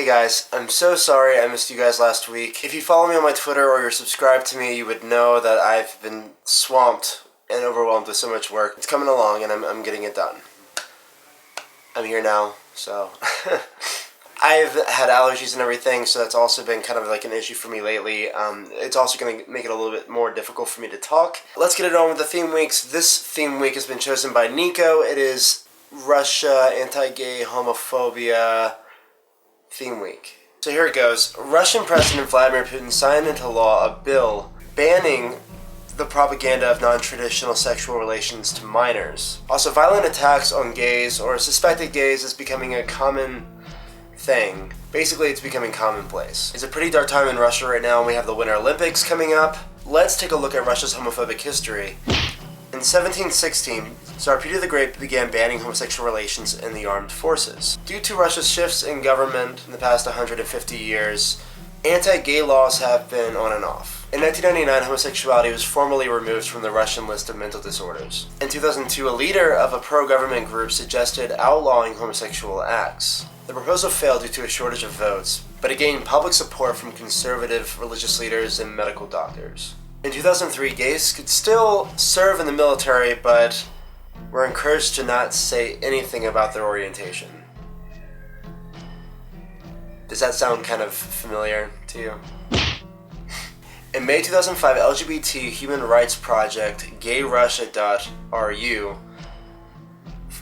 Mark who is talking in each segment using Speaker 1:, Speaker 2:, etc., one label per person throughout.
Speaker 1: guys, I'm so sorry I missed you guys last week. If you follow me on my Twitter or you're subscribed to me, you would know that I've been swamped and overwhelmed with so much work. It's coming along and I'm getting it done. I'm here now, so... I've had allergies and everything, so that's also been kind of like an issue for me lately. It's also going to make it a little bit more difficult for me to talk. Let's get it on with the theme weeks. This theme week has been chosen by Nico. It is Russia, anti-gay, homophobia theme week. So here it goes. Russian President Vladimir Putin signed into law a bill banning the propaganda of non-traditional sexual relations to minors. Also, violent attacks on gays or suspected gays is becoming a common thing. Basically, it's becoming commonplace. It's a pretty dark time in Russia right now, and we have the Winter Olympics coming up. Let's take a look at Russia's homophobic history. In 1716, Tsar Peter the Great began banning homosexual relations in the armed forces. Due to Russia's shifts in government in the past 150 years, anti-gay laws have been on and off. In 1999, homosexuality was formally removed from the Russian list of mental disorders. In 2002, a leader of a pro-government group suggested outlawing homosexual acts. The proposal failed due to a shortage of votes, but it gained public support from conservative religious leaders and medical doctors. In 2003, gays could still serve in the military, but were encouraged to not say anything about their orientation. Does that sound kind of familiar to you? In May 2005, LGBT human rights project gayrussia.ru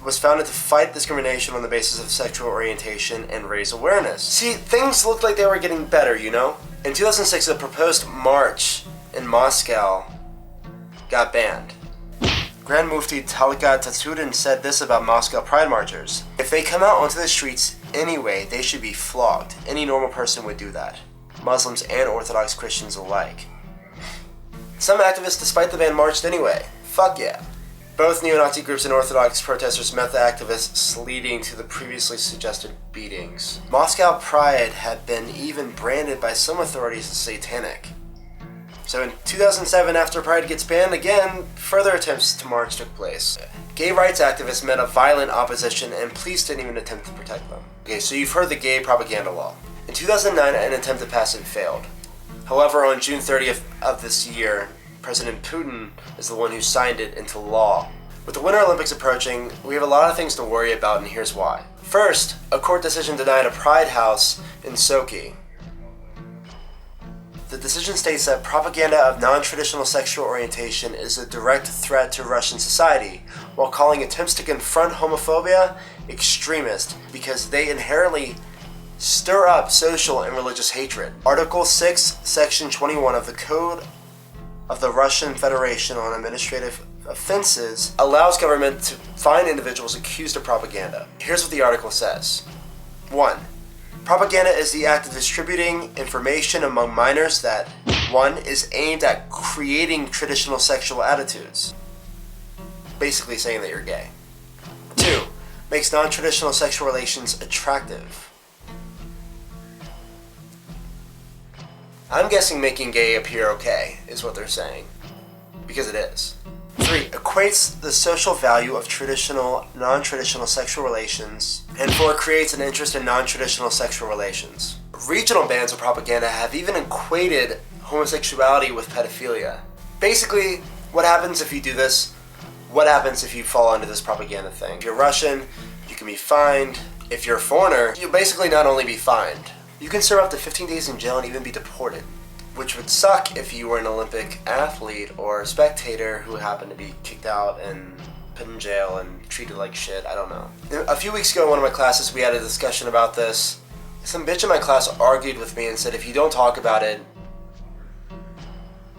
Speaker 1: was founded to fight discrimination on the basis of sexual orientation and raise awareness. See, things looked like they were getting better, you know? In 2006, a proposed march in Moscow got banned. Grand Mufti Talgat Taturin said this about Moscow Pride marchers: "If they come out onto the streets anyway, they should be flogged. Any normal person would do that. Muslims and Orthodox Christians alike." Some activists, despite the ban, marched anyway. Fuck yeah. Both neo-Nazi groups and Orthodox protesters met the activists, leading to the previously suggested beatings. Moscow Pride had been even branded by some authorities as satanic. So in 2007, after Pride gets banned again, further attempts to march took place. Gay rights activists met a violent opposition, and police didn't even attempt to protect them. Okay, so you've heard the gay propaganda law. In 2009, an attempt to pass it failed. However, on June 30th of this year, President Putin is the one who signed it into law. With the Winter Olympics approaching, we have a lot of things to worry about, and here's why. First, a court decision denied a pride house in Sochi. The decision states that propaganda of non-traditional sexual orientation is a direct threat to Russian society, while calling attempts to confront homophobia extremist because they inherently stir up social and religious hatred. Article 6, Section 21 of the Code of the Russian Federation on Administrative Offenses allows government to fine individuals accused of propaganda. Here's what the article says. 1. Propaganda is the act of distributing information among minors that 1. is aimed at creating traditional sexual attitudes. Basically saying that you're gay. 2. Makes non-traditional sexual relations attractive. I'm guessing making gay appear okay is what they're saying, because it is. 3. Equates the social value of non-traditional sexual relations, and 4. Creates an interest in non-traditional sexual relations. Regional bans of propaganda have even equated homosexuality with pedophilia. Basically, what happens if you do this? What happens if you fall into this propaganda thing? If you're Russian, you can be fined. If you're a foreigner, you'll basically not only be fined, you can serve up to 15 days in jail and even be deported, which would suck if you were an Olympic athlete or a spectator who happened to be kicked out and put in jail and treated like shit. I don't know. A few weeks ago in one of my classes, we had a discussion about this. Some bitch in my class argued with me and said, if you don't talk about it,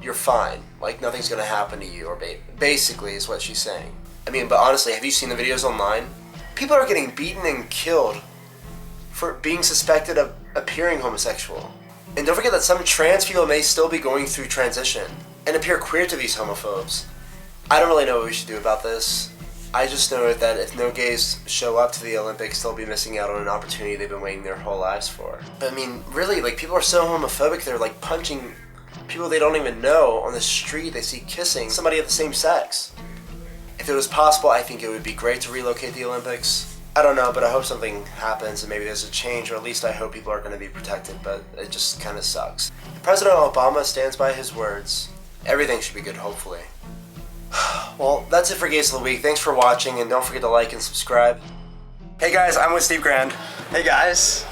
Speaker 1: you're fine. Like, nothing's gonna happen to you, or basically is what she's saying. I mean, but honestly, have you seen the videos online? People are getting beaten and killed for being suspected of appearing homosexual. And don't forget that some trans people may still be going through transition and appear queer to these homophobes. I don't really know what we should do about this. I just know that if no gays show up to the Olympics, they'll be missing out on an opportunity they've been waiting their whole lives for. But I mean, really, like, people are so homophobic, they're like punching people they don't even know on the street they see kissing somebody of the same sex. If it was possible, I think it would be great to relocate the Olympics. I don't know, but I hope something happens and maybe there's a change, or at least I hope people are going to be protected, but it just kind of sucks. President Obama stands by his words. Everything should be good, hopefully. Well, that's it for Gays of the Week. Thanks for watching, and don't forget to like and subscribe. Hey guys, I'm with Steve Grand.
Speaker 2: Hey guys.